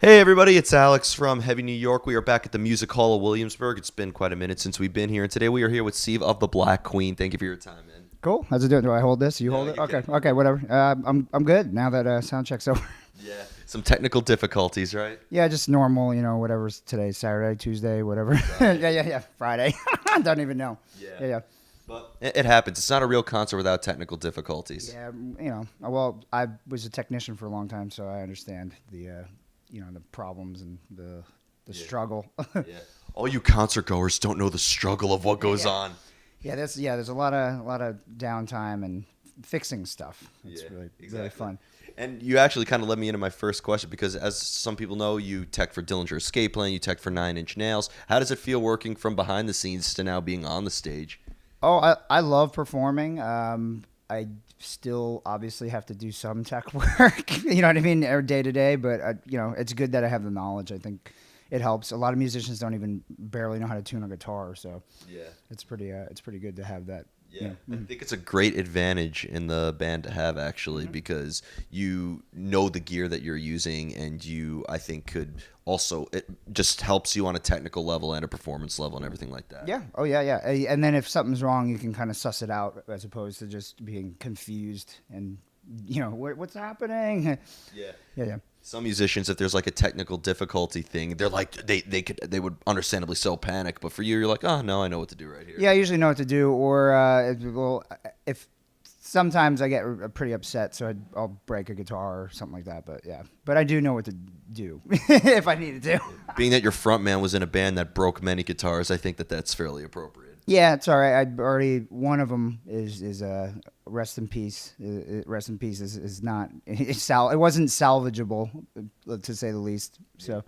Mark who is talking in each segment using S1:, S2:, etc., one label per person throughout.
S1: Hey everybody, it's Alex from Heavy New York. We are back at the Music Hall of Williamsburg. It's been quite a minute since we've been here, and today we are here with Steve of the Black Queen. Thank you for your time, man.
S2: Cool. How's it doing? Do I hold this? You
S1: No,
S2: hold it?
S1: you
S2: Okay.
S1: can.
S2: Okay. Whatever. I'm good now that sound check's over.
S1: Yeah. Some technical difficulties, right?
S2: Yeah, just normal. Whatever's today, Saturday, Tuesday, whatever. Yeah. Friday. I don't even know. Yeah.
S1: But it happens. It's not a real concert without technical difficulties.
S2: Yeah. Well, I was a technician for a long time, so I understand the problems and the
S1: Yeah.
S2: struggle.
S1: Yeah. All you concert goers don't know the struggle of what goes
S2: Yeah.
S1: on.
S2: There's a lot of downtime and fixing stuff. It's
S1: Yeah,
S2: really
S1: exactly.
S2: fun.
S1: And you actually kind of led me into my first question because, as some people know, you tech for Dillinger Escape Plan, you tech for Nine Inch Nails. How does it feel working from behind the scenes to now being on the stage?
S2: Oh, I love performing. I still obviously have to do some tech work, you know what I mean, day to day, but it's good that I have the knowledge. I think it helps. A lot of musicians don't even barely know how to tune a guitar, so
S1: Yeah.
S2: it's pretty good to have that.
S1: Yeah, I think it's a great advantage in the band to have actually because you know the gear that you're using and I think could also, it just helps you on a technical level and a performance level and everything like that.
S2: Yeah. Oh, yeah. And then if something's wrong, you can kind of suss it out as opposed to just being confused and, what's happening?
S1: Yeah.
S2: Yeah.
S1: Some musicians, if there's like a technical difficulty thing, they're like they would understandably so panic. But for you, you're like, oh no, I know what to do right here.
S2: Yeah, I usually know what to do, or if sometimes I get pretty upset, so I'll break a guitar or something like that. But yeah, but I do know what to do if I needed to.
S1: Being that your front man was in a band that broke many guitars, I think that's fairly appropriate.
S2: Yeah, it's all right. I already one of them is rest in peace. Rest in peace is not it wasn't salvageable to say the least. So.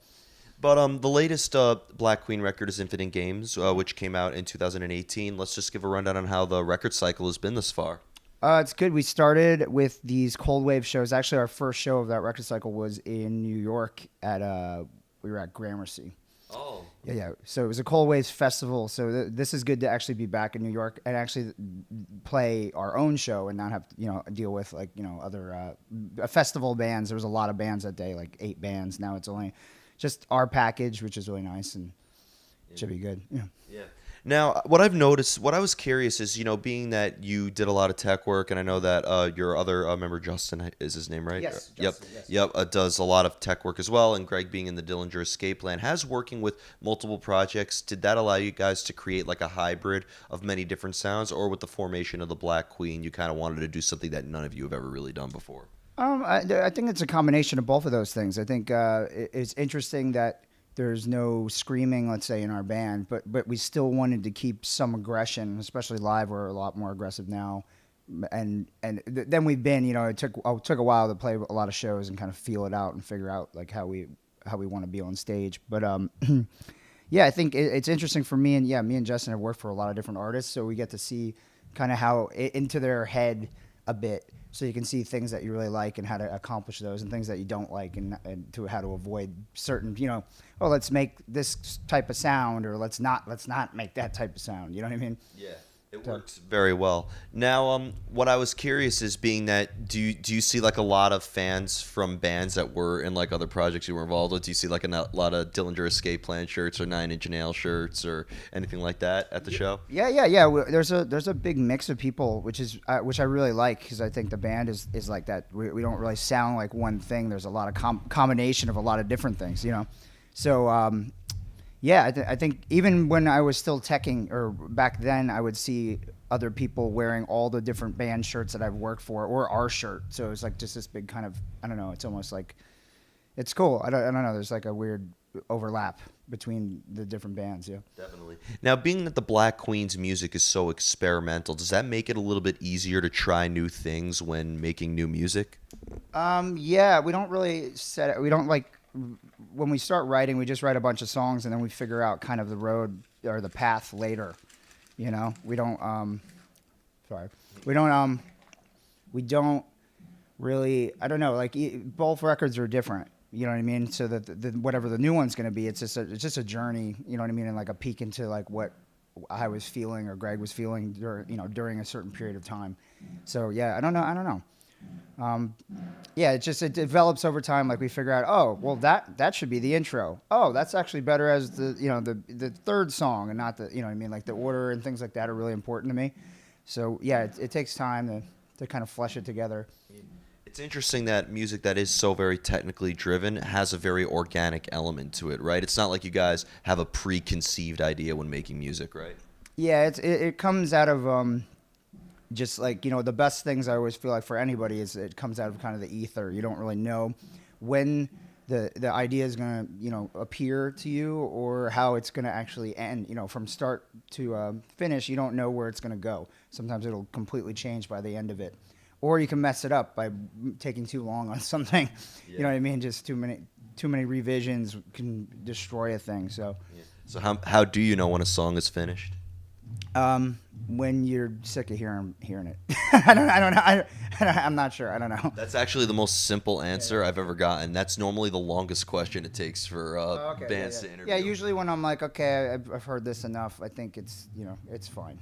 S1: But the latest Black Queen record is Infinite Games, which came out in 2018. Let's just give a rundown on how the record cycle has been thus far.
S2: It's good. We started with these cold wave shows. Actually, our first show of that record cycle was in New York we were at Gramercy.
S1: Oh.
S2: Yeah. So it was a cold waves festival. So this is good to actually be back in New York and actually play our own show and not have to, deal with other festival bands. There was a lot of bands that day, like 8 bands. Now it's only just our package, which is really nice and should be good. Yeah.
S1: Yeah. Now, what I've noticed, what I was curious is, being that you did a lot of tech work, and I know that your other member, Justin, is his name, right?
S2: Yes.
S1: Justin,
S2: yes.
S1: Yep. Does a lot of tech work as well, and Greg being in the Dillinger Escape Plan, has working with multiple projects. Did that allow you guys to create like a hybrid of many different sounds, or with the formation of the Black Queen, you kind of wanted to do something that none of you have ever really done before?
S2: I think it's a combination of both of those things. I think it's interesting that there's no screaming, let's say, in our band, but we still wanted to keep some aggression, especially live. We're a lot more aggressive now, and then we've been. It took a while to play a lot of shows and kind of feel it out and figure out like how we want to be on stage. But yeah, I think it's interesting for me and Justin have worked for a lot of different artists, so we get to see kind of how into their head a bit. So you can see things that you really like and how to accomplish those, and things that you don't like, and to how to avoid certain, let's make this type of sound, or let's not make that type of sound. You know what I mean?
S1: Yeah, it works very well. Now, what I was curious is, being that, do you see like a lot of fans from bands that were in like other projects you were involved with? Do you see like a lot of Dillinger Escape Plan shirts or Nine Inch Nails shirts or anything like that at the show?
S2: Yeah. There's a big mix of people, which I really like, because I think the band is like that. We don't really sound like one thing. There's a lot of combination of a lot of different things, So yeah, I think even when I was still teching, or back then, I would see other people wearing all the different band shirts that I've worked for, or our shirt. So it's like just this big kind of, I don't know, it's almost like, it's cool. I don't know. There's like a weird overlap between the different bands. Yeah.
S1: Definitely. Now, being that the Black Queen's music is so experimental, does that make it a little bit easier to try new things when making new music?
S2: Yeah, we don't really we don't like, when we start writing, we just write a bunch of songs and then we figure out kind of the road or the path later. We don't we don't really, I don't know, like both records are different. You know what I mean? So that whatever the new one's going to be, it's just a journey, you know what I mean? And like a peek into like what I was feeling or Greg was feeling during a certain period of time. So yeah, I don't know. Um, yeah, it develops over time. Like we figure out, oh, well that should be the intro. Oh, that's actually better as the third song and not the what I mean, like the order and things like that are really important to me. So yeah, it takes time to kind of flesh it together.
S1: It's interesting that music that is so very technically driven has a very organic element to it, right? It's not like you guys have a preconceived idea when making music, right?
S2: Yeah, it comes out of just like the best things I always feel like for anybody is it comes out of kind of the ether. You don't really know when the idea is gonna appear to you or how it's gonna actually end. From start to finish, you don't know where it's gonna go. Sometimes it'll completely change by the end of it, or you can mess it up by taking too long on something.
S1: Yeah.
S2: You know what I mean? Just too many revisions can destroy a thing. So.
S1: Yeah. So how do you know when a song is finished?
S2: When you're sick of hearing it. I don't know. I'm not sure. I don't know.
S1: That's actually the most simple answer I've ever gotten. That's normally the longest question it takes for bands to interview.
S2: Yeah, usually when I'm like, okay, I've heard this enough. I think it's it's fine.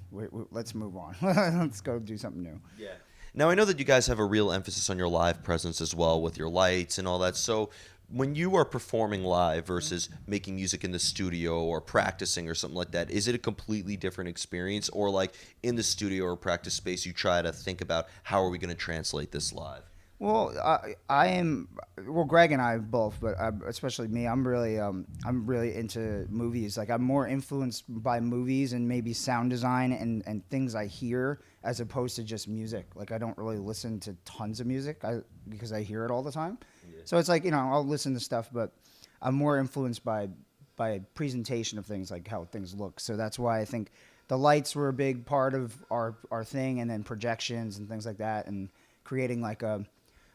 S2: Let's move on. Let's go do something new.
S1: Yeah. Now I know that you guys have a real emphasis on your live presence as well with your lights and all that. So when you are performing live versus making music in the studio or practicing or something like that, is it a completely different experience? Or like in the studio or practice space, you try to think about how are we going to translate this live?
S2: Well, I am. Well, Greg and I both, but especially me. I'm really into movies. Like I'm more influenced by movies and maybe sound design and things I hear as opposed to just music. Like I don't really listen to tons of music because I hear it all the time. Yeah. So it's like I'll listen to stuff, but I'm more influenced by presentation of things, like how things look. So that's why I think the lights were a big part of our thing, and then projections and things like that, and creating like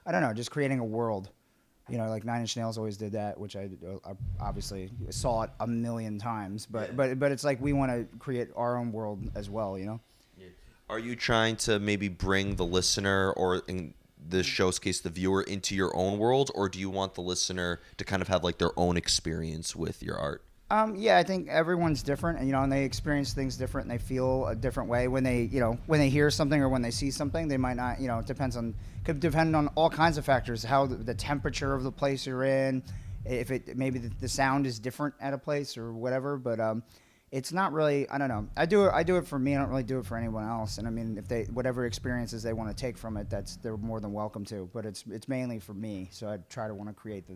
S2: I don't know, just creating a world. Like Nine Inch Nails always did that, which I obviously saw it a million times. But
S1: Yeah.
S2: but it's like we want to create our own world as well.
S1: Yeah. Are you trying to maybe bring the listener, or in this show's case, the viewer, into your own world, or do you want the listener to kind of have like their own experience with your art?
S2: Yeah, I think everyone's different, and they experience things different, and they feel a different way when they hear something or when they see something. They might not, it could depend on all kinds of factors, how the temperature of the place you're in, if it maybe the sound is different at a place or whatever. But it's not really, I don't know. I do it for me. I don't really do it for anyone else. And I mean, if they whatever experiences they want to take from it, they're more than welcome to. But it's mainly for me, so I try to want to create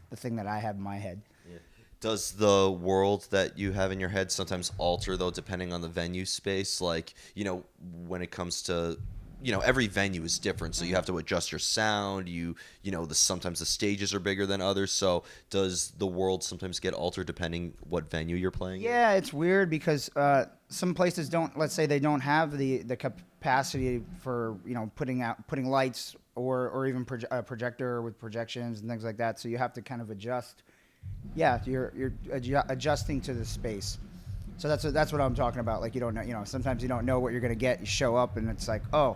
S2: the thing that I have in my head.
S1: Yeah. Does the world that you have in your head sometimes alter, though, depending on the venue space? Like, when it comes to, every venue is different, so you have to adjust your sound. Sometimes the stages are bigger than others. So does the world sometimes get altered depending what venue you're playing?
S2: Yeah, it's weird because some places don't. Let's say they don't have the capacity for putting lights or even projector with projections and things like that. So you have to kind of adjust. Yeah, you're adjusting to the space. So that's what I'm talking about. Like you don't know, sometimes you don't know what you're gonna get. You show up and it's like, oh,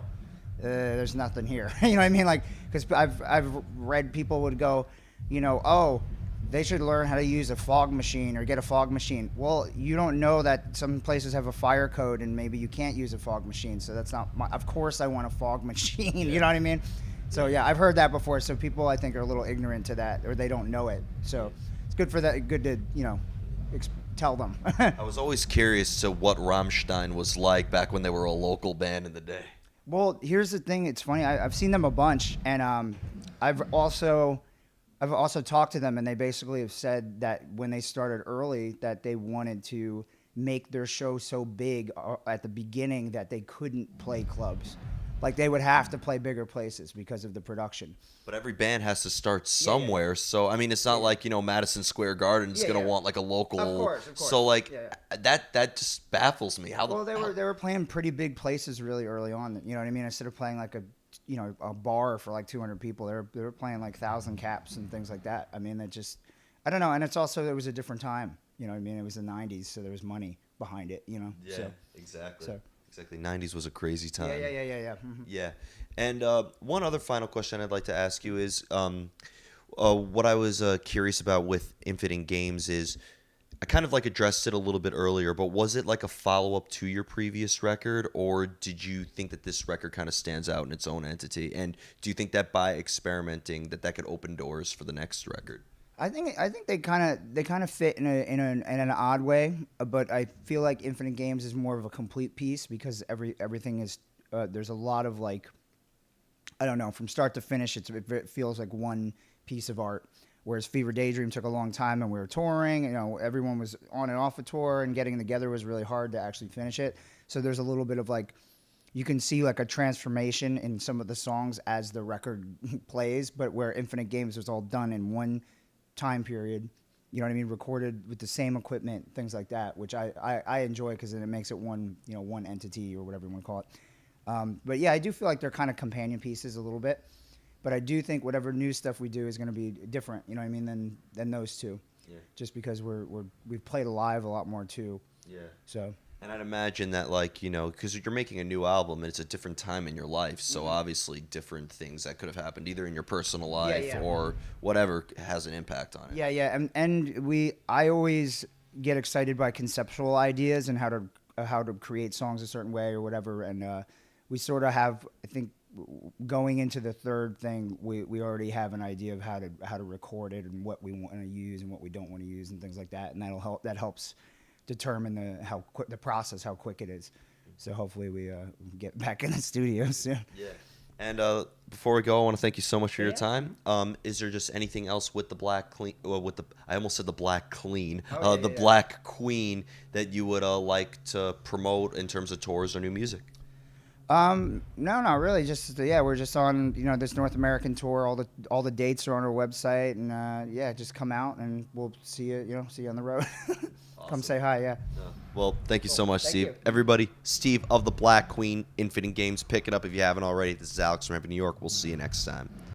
S2: there's nothing here. You know what I mean? Like because I've read people would go, oh, they should learn how to use a fog machine or get a fog machine. Well, you don't know that some places have a fire code and maybe you can't use a fog machine. So that's not. Of course, I want a fog machine. You know what I mean? So yeah, I've heard that before. So people I think are a little ignorant to that, or they don't know it. So it's good for that. Good to tell them.
S1: I was always curious to what Rammstein was like back when they were a local band in the day.
S2: Well, here's the thing. It's funny. I've seen them a bunch, and I've also talked to them, and they basically have said that when they started early, that they wanted to make their show so big at the beginning that they couldn't play clubs. Like they would have to play bigger places because of the production.
S1: But every band has to start somewhere. Yeah. So I mean, it's not like Madison Square Garden's gonna want like a local. Of course. So like that just baffles me.
S2: They were playing pretty big places really early on. You know what I mean? Instead of playing like a bar for like 200 people, they were playing like 1,000 caps and things like that. I mean, I don't know. And it's also it was a different time. You know what I mean? It was the 90s, so there was money behind it. Yeah,
S1: exactly.
S2: So.
S1: Exactly. 90s was a crazy time.
S2: Yeah. Mm-hmm.
S1: Yeah. And one other final question I'd like to ask you is what I was curious about with Infinite Games is I kind of like addressed it a little bit earlier, but was it like a follow up to your previous record, or did you think that this record kind of stands out in its own entity? And do you think that by experimenting that could open doors for the next record?
S2: I think they kind of fit in an odd way, but I feel like Infinite Games is more of a complete piece because everything is there's a lot of like, I don't know, from start to finish it feels like one piece of art. Whereas Fever Daydream took a long time and we were touring, everyone was on and off a tour and getting together was really hard to actually finish it. So there's a little bit of like, you can see like a transformation in some of the songs as the record plays, but where Infinite Games was all done in one time period, you know what I mean, recorded with the same equipment, things like that, which I enjoy because then it makes it one entity or whatever you want to call it. But yeah, I do feel like they're kind of companion pieces a little bit. But I do think whatever new stuff we do is going to be different, you know what I mean, than those two.
S1: Yeah.
S2: Just because we've played live a lot more too.
S1: Yeah.
S2: So.
S1: And I'd imagine that, like, because you're making a new album and it's a different time in your life, so obviously different things that could have happened either in your personal life or whatever has an impact on it.
S2: Yeah, yeah, and I always get excited by conceptual ideas and how to create songs a certain way or whatever, and we sort of have, I think, going into the third thing, we already have an idea of how to record it and what we want to use and what we don't want to use and things like that, and that helps determine the process, how quick it is. So hopefully we get back in the studio soon.
S1: Yeah. And before we go, I want to thank you so much for your time. Is there just anything else with the Black Clean? I almost said the Black Clean, Black Queen that you would like to promote in terms of tours or new music?
S2: No, not really. Just we're just on this North American tour. All the dates are on our website, and just come out and we'll see you. See you on the road.
S1: Awesome.
S2: Come say hi. Yeah.
S1: Well, thank you so much,
S2: Thank
S1: Steve.
S2: you.
S1: Everybody, Steve of the Black Queen, Infinite Games. Pick it up if you haven't already. This is Alex from New York. We'll see you next time.